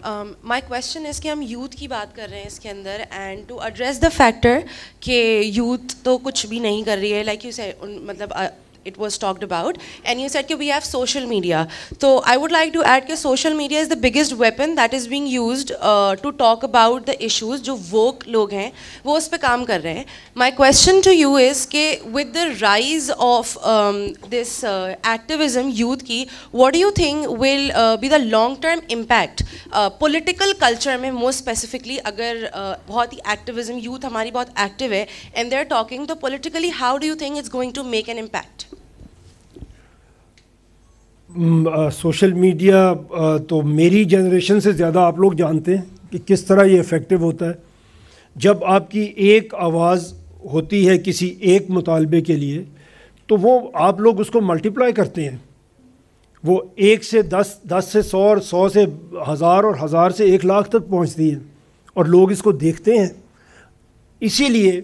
مائی question از کہ ہم youth کی بات کر رہے ہیں اس کے اندر, and to address the factor کہ یوتھ تو کچھ بھی نہیں کر رہی ہے, لائک یو سیڈ, مطلب it was talked about, and you said that we have social media. So I would like to add that social media is the biggest weapon that is being used to talk about the issues. Jo woke log hain wo us pe kaam kar rahe hain. My question to you is ke with the rise of this activism youth ki, what do you think will be the long term impact political culture mein, more specifically agar bahut hi activism youth hamari bahut active hai and they're talking, to politically how do you think it's going to make an impact? Social media تو میری generation سے زیادہ آپ لوگ جانتے ہیں کہ کس طرح یہ افیکٹو ہوتا ہے. جب آپ کی ایک آواز ہوتی ہے کسی ایک مطالبے کے لیے تو وہ آپ لوگ اس کو ملٹیپلائی کرتے ہیں, وہ 1 سے 10, 10 سے 100 اور 100 سے 1000 اور 1000 سے 1 لاکھ تک پہنچتی ہیں اور لوگ اس کو دیکھتے ہیں. اسی لیے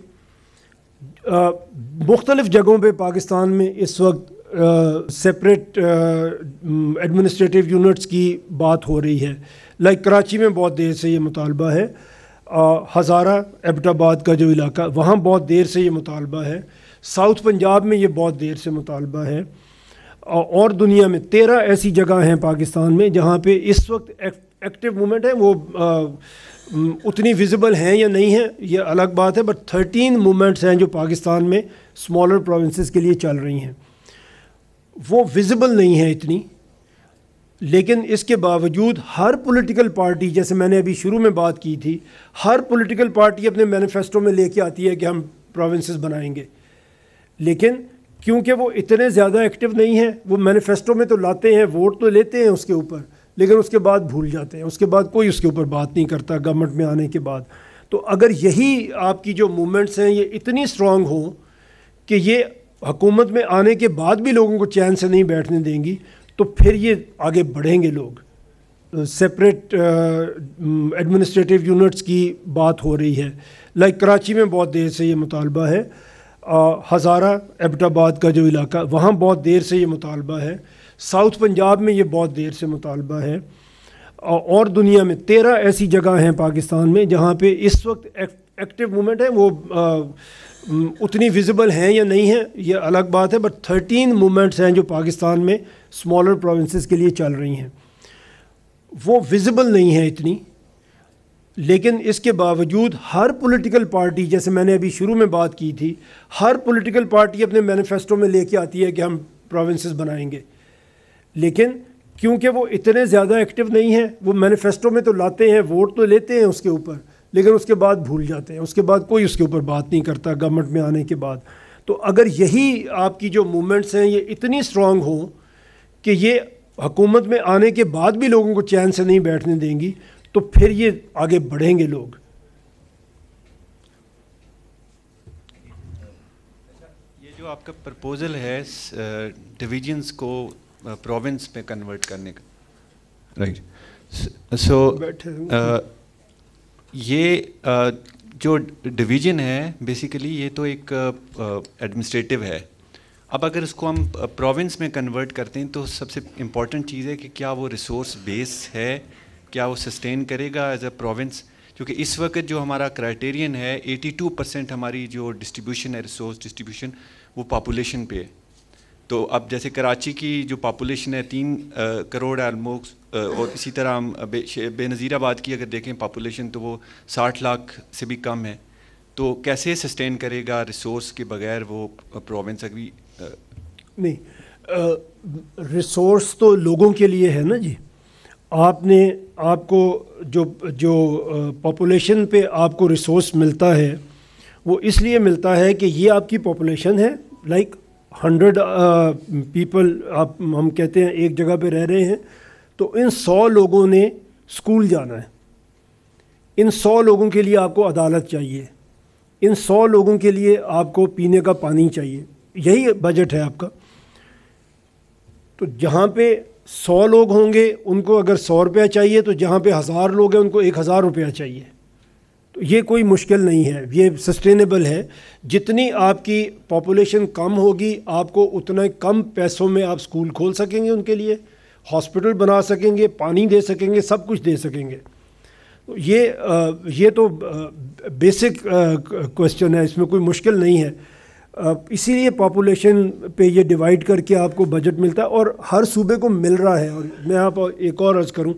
مختلف جگہوں پہ پاکستان میں اس وقت سپریٹ ایڈمنسٹریٹو یونٹس کی بات ہو رہی ہے. لائک کراچی میں بہت دیر سے یہ مطالبہ ہے, ہزارہ ایبٹ آباد کا جو علاقہ وہاں بہت دیر سے یہ مطالبہ ہے, ساؤتھ پنجاب میں یہ بہت دیر سے مطالبہ ہے, اور دنیا میں 13 ایسی جگہ ہیں پاکستان میں جہاں پہ اس وقت ایکٹیو موومنٹ ہے. وہ اتنی ویزیبل ہیں یا نہیں ہیں یہ الگ بات ہے, بٹ 13 موومنٹس ہیں جو پاکستان میں اسمالر پروونسز کے لیے چل رہی ہیں. وہ ویزیبل نہیں ہے اتنی, لیکن اس کے باوجود ہر پولیٹیکل پارٹی, جیسے میں نے ابھی شروع میں بات کی تھی, ہر پولیٹیکل پارٹی اپنے مینیفیسٹو میں لے کے آتی ہے کہ ہم پروونسز بنائیں گے, لیکن کیونکہ وہ اتنے زیادہ ایکٹیو نہیں ہیں, وہ مینیفیسٹو میں تو لاتے ہیں, ووٹ تو لیتے ہیں اس کے اوپر, لیکن اس کے بعد بھول جاتے ہیں, اس کے بعد کوئی اس کے اوپر بات نہیں کرتا گورنمنٹ میں آنے کے بعد. تو اگر یہی آپ کی جو موومنٹس ہیں یہ اتنی اسٹرانگ ہوں کہ یہ حکومت میں آنے کے بعد بھی لوگوں کو چین سے نہیں بیٹھنے دیں گی, تو پھر یہ آگے بڑھیں گے لوگ. سپریٹ ایڈمنسٹریٹو یونٹس کی بات ہو رہی ہے. لائک کراچی میں بہت دیر سے یہ مطالبہ ہے, ہزارہ ایبٹ آباد کا جو علاقہ وہاں بہت دیر سے یہ مطالبہ ہے, ساؤتھ پنجاب میں یہ بہت دیر سے مطالبہ ہے, اور دنیا میں 13 ایسی جگہ ہیں پاکستان میں جہاں پہ اس وقت ایکٹیو موومنٹ ہے. وہ اتنی ویزیبل ہیں یا نہیں ہیں یہ الگ بات ہے, بٹ 13 موومنٹس ہیں جو پاکستان میں اسمالر پروونسز کے لیے چل رہی ہیں. وہ ویزیبل نہیں ہیں اتنی, لیکن اس کے باوجود ہر پولیٹیکل پارٹی, جیسے میں نے ابھی شروع میں بات کی تھی, ہر پولیٹیکل پارٹی اپنے مینیفیسٹو میں لے کے آتی ہے کہ ہم پروونسز بنائیں گے, لیکن کیونکہ وہ اتنے زیادہ ایکٹیو نہیں ہیں, وہ مینیفیسٹو میں تو لاتے ہیں, ووٹ تو لیتے ہیں اس کے اوپر, لیکن اس کے بعد بھول جاتے ہیں, اس کے بعد کوئی اس کے اوپر بات نہیں کرتا گورنمنٹ میں آنے کے بعد. تو اگر یہی آپ کی جو موومنٹس ہیں یہ اتنی اسٹرانگ ہوں کہ یہ حکومت میں آنے کے بعد بھی لوگوں کو چین سے نہیں بیٹھنے دیں گی, تو پھر یہ آگے بڑھیں گے لوگ. یہ جو آپ کا پرپوزل ہے ڈویژنس کو پروونس میں کنورٹ کرنے کا, رائٹ, سو یہ جو ڈویژن ہے بیسیکلی یہ تو ایک ایڈمنسٹریٹو ہے. اب اگر اس کو ہم پروونس میں کنورٹ کرتے ہیں تو سب سے امپورٹنٹ چیز ہے کہ کیا وہ ریسورس بیس ہے, کیا وہ سسٹین کرے گا ایز اے پروونس, کیونکہ اس وقت جو ہمارا کرائٹیرین ہے 82% ہماری جو ڈسٹریبیوشن ہے, ریسورس ڈسٹریبیوشن, وہ پاپولیشن پہ ہے. تو اب جیسے کراچی کی جو پاپولیشن ہے 3 کروڑ آلموسٹ, اور اسی طرح ہم بے نظیر آباد کی اگر دیکھیں پاپولیشن تو وہ 60 لاکھ سے بھی کم ہے. تو کیسے سسٹین کرے گا ریسورس کے بغیر وہ پروونس؟ ابھی نہیں, ریسورس تو لوگوں کے لیے ہے نا جی. آپ کو جو پاپولیشن پہ آپ کو ریسورس ملتا ہے وہ اس لیے ملتا ہے کہ یہ آپ کی پاپولیشن ہے, لائک 100 پیپل ہم کہتے ہیں ایک جگہ پہ رہ رہے ہیں, تو ان 100 لوگوں نے اسکول جانا ہے, ان 100 لوگوں کے لیے آپ کو عدالت چاہیے, ان 100 لوگوں کے لیے آپ کو پینے کا پانی چاہیے. یہی بجٹ ہے آپ کا. تو جہاں پہ 100 لوگ ہوں گے ان کو اگر 100 روپیہ چاہیے, تو جہاں پہ 1000 لوگ ہیں ان کو 1000 روپیہ چاہیے. تو یہ کوئی مشکل نہیں ہے, یہ سسٹینیبل ہے. جتنی آپ کی پاپولیشن کم ہوگی آپ کو اتنا کم پیسوں میں آپ اسکول کھول سکیں گے ان کے لیے, ہاسپٹل بنا سکیں گے, پانی دے سکیں گے, سب کچھ دے سکیں گے. یہ تو بیسک کوشچن ہے, اس میں کوئی مشکل نہیں ہے. اسی لیے پاپولیشن پہ یہ ڈیوائڈ کر کے آپ کو بجٹ ملتا ہے, اور ہر صوبے کو مل رہا ہے. اور میں آپ ایک اور عرض کروں,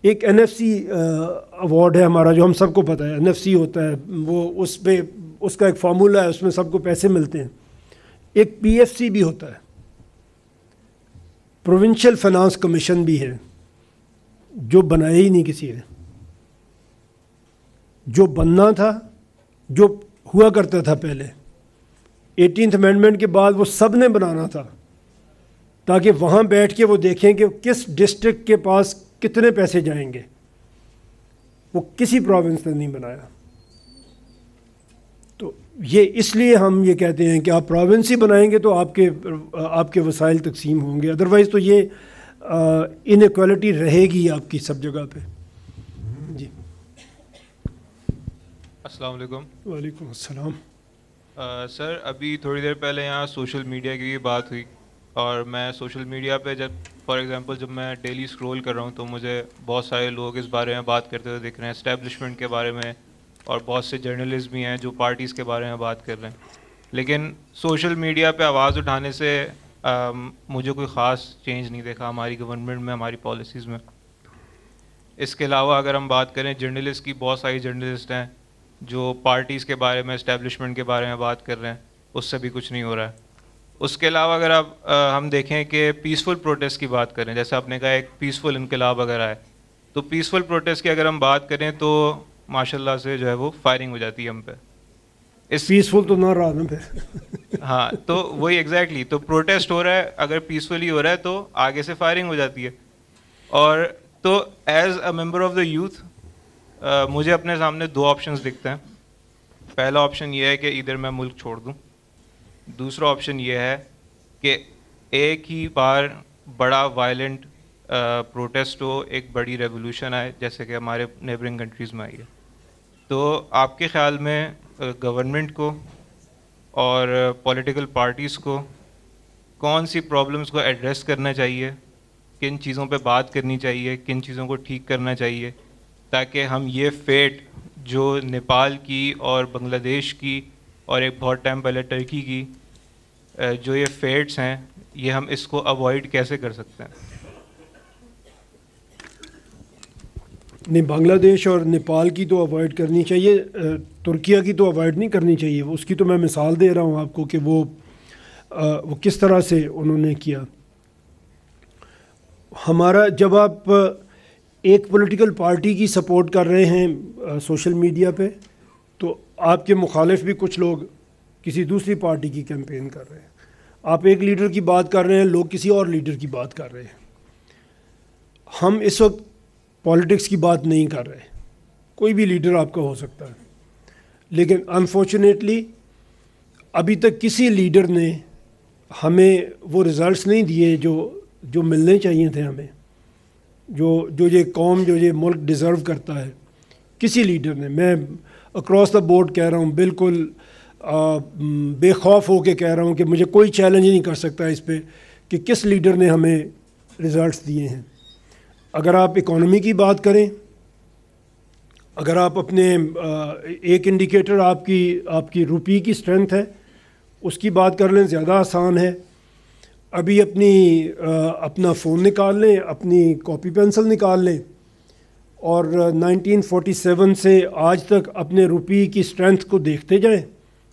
ایک NFC ایوارڈ ہے ہمارا, جو ہم سب کو پتہ ہے. NFC ہوتا ہے وہ, اس پہ اس کا ایک فارمولہ ہے, اس میں سب کو پیسے ملتے ہیں. ایک PFC بھی ہوتا ہے, پروونشل فائنانس کمیشن بھی ہے, جو بنایا ہی نہیں کسی نے. جو بننا تھا, جو ہوا کرتا تھا پہلے 18th امینڈمنٹ کے بعد, وہ سب نے بنانا تھا, تاکہ وہاں بیٹھ کے وہ دیکھیں کہ کس ڈسٹرکٹ کے پاس کتنے پیسے جائیں گے. وہ کسی پروونس نے نہیں بنایا. تو یہ اس لیے ہم یہ کہتے ہیں کہ آپ پروونس ہی بنائیں گے تو آپ کے وسائل تقسیم ہوں گے. ادروائز تو یہ انیکوالٹی رہے گی آپ کی سب جگہ پہ. جی السلام علیکم. وعلیکم السلام. سر ابھی تھوڑی دیر پہلے یہاں سوشل میڈیا کی بھی بات ہوئی, اور میں سوشل میڈیا پہ جب فار ایگزامپل جب میں ڈیلی اسکرول کر رہا ہوں تو مجھے بہت سارے لوگ اس بارے میں بات کرتے ہوئے دکھ رہے ہیں, اسٹیبلشمنٹ کے بارے میں, اور بہت سے جرنلسٹ بھی ہیں جو پارٹیز کے بارے میں بات کر رہے ہیں. لیکن سوشل میڈیا پہ آواز اٹھانے سے مجھے کوئی خاص چینج نہیں دیکھا ہماری گورنمنٹ میں, ہماری پالیسیز میں. اس کے علاوہ اگر ہم بات کریں جرنلسٹ کی, بہت ساری جرنلسٹ ہیں جو پارٹیز کے بارے میں, اسٹیبلشمنٹ کے بارے میں بات کر رہے ہیں, اس سے بھی کچھ نہیں ہو رہا ہے. اس کے علاوہ اگر ہم دیکھیں کہ پیسفل پروٹیسٹ کی بات کریں, جیسے آپ نے کہا ایک پیسفل انقلاب اگر آئے, تو پیسفل پروٹیسٹ کی اگر ہم بات کریں تو ماشاء اللہ سے جو ہے وہ فائرنگ ہو جاتی ہے ہم پہ. اس پیسفل تو نہ رہا نا پھر. ہاں تو وہی ایگزیکٹلی, تو پروٹیسٹ ہو رہا ہے, اگر پیسفلی ہو رہا ہے تو آگے سے فائرنگ ہو جاتی ہے. اور تو as a member of the youth مجھے اپنے سامنے دو آپشنز دکھتے ہیں. پہلا آپشن یہ ہے کہ ادھر میں ملک چھوڑ دوں. دوسرا آپشن یہ ہے کہ ایک ہی بار بڑا وائلنٹ پروٹیسٹ ہو, ایک بڑی ریولوشن آئے جیسے کہ ہمارے نیبرنگ کنٹریز میں آئی ہے. تو آپ کے خیال میں گورنمنٹ کو اور پولیٹیکل پارٹیز کو کون سی پرابلمس کو ایڈریس کرنا چاہیے, کن چیزوں پہ بات کرنی چاہیے, کن چیزوں کو ٹھیک کرنا چاہیے, تاکہ ہم یہ فیٹ جو نیپال کی اور بنگلہ دیش کی اور ایک بہت ٹائم پہلے ٹرکی کی جو یہ فیٹس ہیں, یہ ہم اس کو اوائڈ کیسے کر سکتے ہیں؟ نہیں, بنگلہ دیش اور نیپال کی تو اوائڈ کرنی چاہیے, ترکیہ کی تو اوائڈ نہیں کرنی چاہیے. اس کی تو میں مثال دے رہا ہوں آپ کو کہ وہ کس طرح سے انہوں نے کیا. ہمارا جب آپ ایک پولیٹیکل پارٹی کی سپورٹ کر رہے ہیں سوشل میڈیا پہ, تو آپ کے مخالف بھی کچھ لوگ کسی دوسری پارٹی کی کیمپین کر رہے ہیں. آپ ایک لیڈر کی بات کر رہے ہیں, لوگ کسی اور لیڈر کی بات کر رہے ہیں. ہم اس وقت پالیٹکس کی بات نہیں کر رہے. کوئی بھی لیڈر آپ کا ہو سکتا ہے, لیکن انفارچونیٹلی ابھی تک کسی لیڈر نے ہمیں وہ رزلٹس نہیں دیے جو ملنے چاہیے تھے ہمیں, جو یہ قوم, جو یہ ملک ڈیزرو کرتا ہے. کسی لیڈر نے, میں اکراس دا بورڈ کہہ رہا ہوں, بالکل بے خوف ہو کے کہہ رہا ہوں کہ مجھے کوئی چیلنج نہیں کر سکتا اس پہ کہ کس لیڈر نے ہمیں رزلٹس دیے ہیں. اگر آپ اکانومی کی بات کریں, اگر آپ اپنے ایک انڈیکیٹر آپ کی روپی کی اسٹرینتھ ہے, اس کی بات کر لیں, زیادہ آسان ہے. ابھی اپنا فون نکال لیں, اپنی کاپی پینسل نکال لیں, اور 1947 سے آج تک اپنے روپی کی اسٹرینتھ کو دیکھتے جائیں,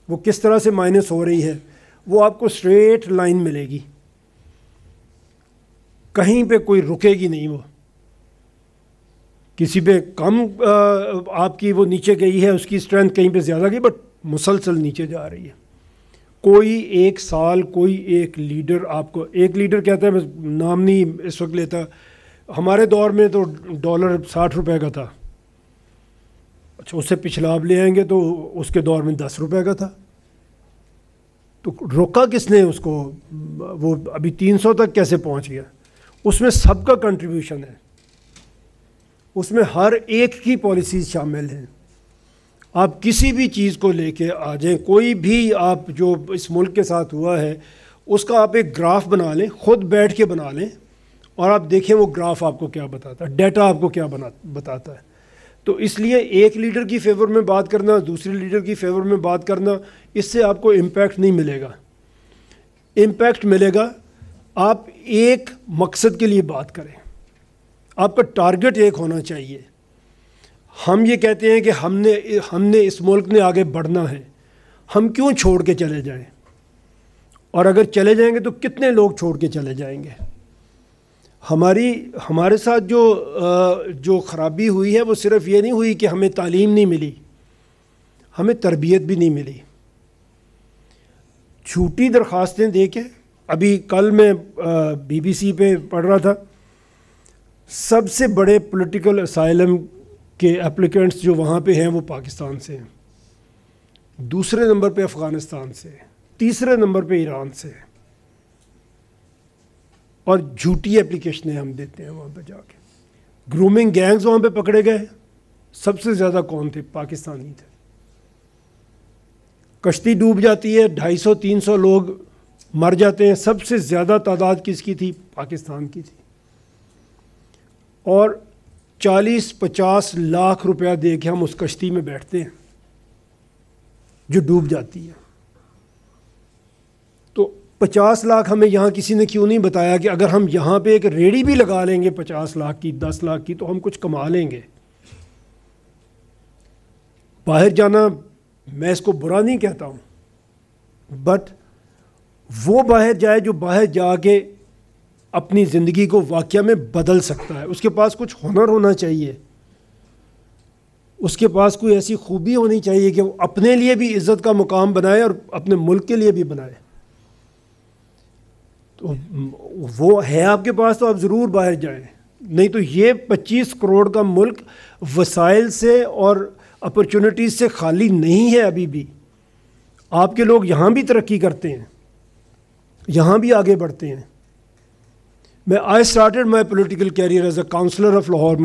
وہ کس طرح سے مائنس ہو رہی ہے. وہ آپ کو اسٹریٹ لائن ملے گی, کہیں پہ کوئی رکے گی نہیں. وہ کسی پہ کم آپ کی وہ نیچے گئی ہے, اس کی اسٹرینتھ کہیں پہ زیادہ گئی, بٹ مسلسل نیچے جا رہی ہے. کوئی ایک سال کوئی ایک لیڈر, آپ کو ایک لیڈر کہتا ہے, میں نام نہیں اس وقت لیتا, ہمارے دور میں تو ڈالر 60 روپے کا تھا. اچھا, اس سے پچھلا آپ لے آئیں گے تو اس کے دور میں 10 روپے کا تھا. تو روکا کس نے اس کو؟ وہ ابھی 300 تک کیسے پہنچ گیا؟ اس میں سب کا کنٹریبیوشن ہے, اس میں ہر ایک کی پالیسیز شامل ہیں. آپ کسی بھی چیز کو لے کے آ جائیں, کوئی بھی آپ جو اس ملک کے ساتھ ہوا ہے اس کا آپ ایک گراف بنا لیں, خود بیٹھ کے بنا لیں, اور آپ دیکھیں وہ گراف آپ کو کیا بتاتا ہے, ڈیٹا آپ کو کیا بتاتا ہے. تو اس لیے ایک لیڈر کی فیور میں بات کرنا, دوسرے لیڈر کی فیور میں بات کرنا, اس سے آپ کو امپیکٹ نہیں ملے گا. امپیکٹ ملے گا آپ ایک مقصد کے لیے بات کریں, آپ کا ٹارگٹ ایک ہونا چاہیے. ہم یہ کہتے ہیں کہ ہم نے اس ملک نے آگے بڑھنا ہے, ہم کیوں چھوڑ کے چلے جائیں, اور اگر چلے جائیں گے تو کتنے لوگ چھوڑ کے چلے جائیں گے. ہمارے ساتھ جو خرابی ہوئی ہے وہ صرف یہ نہیں ہوئی کہ ہمیں تعلیم نہیں ملی, ہمیں تربیت بھی نہیں ملی. جھوٹی درخواستیں دے کے, ابھی کل میں BBC پہ پڑھ رہا تھا, سب سے بڑے پولیٹیکل اسائلم کے اپلیکینٹس جو وہاں پہ ہیں وہ پاکستان سے ہیں, دوسرے نمبر پہ افغانستان سے, تیسرے نمبر پہ ایران سے, اور جھوٹی اپلیکیشنیں ہم دیتے ہیں وہاں پہ جا کے. گرومنگ گینگز وہاں پہ پکڑے گئے, سب سے زیادہ کون تھے؟ پاکستانی تھے. کشتی ڈوب جاتی ہے, 250-300 لوگ مر جاتے ہیں, سب سے زیادہ تعداد کس کی تھی؟ پاکستان کی تھی. اور 40-50 لاکھ روپیہ دے کے ہم اس کشتی میں بیٹھتے ہیں جو ڈوب جاتی ہے. تو 50 لاکھ ہمیں یہاں کسی نے کیوں نہیں بتایا کہ اگر ہم یہاں پہ ایک ریڑھی بھی لگا لیں گے 50 لاکھ کی, 10 لاکھ کی, تو ہم کچھ کما لیں گے. باہر جانا میں اس کو برا نہیں کہتا ہوں, بٹ وہ باہر جائے جو باہر جا کے اپنی زندگی کو واقعہ میں بدل سکتا ہے. اس کے پاس کچھ ہنر ہونا چاہیے, اس کے پاس کوئی ایسی خوبی ہونی چاہیے کہ وہ اپنے لیے بھی عزت کا مقام بنائے اور اپنے ملک کے لیے بھی بنائے. تو وہ ہے آپ کے پاس تو آپ ضرور باہر جائیں, نہیں تو یہ 25 کروڑ کا ملک وسائل سے اور اپرچونٹیز سے خالی نہیں ہے ابھی بھی. آپ کے لوگ یہاں بھی ترقی کرتے ہیں, یہاں بھی آگے بڑھتے ہیں. I started my political career as a councillor of Lahore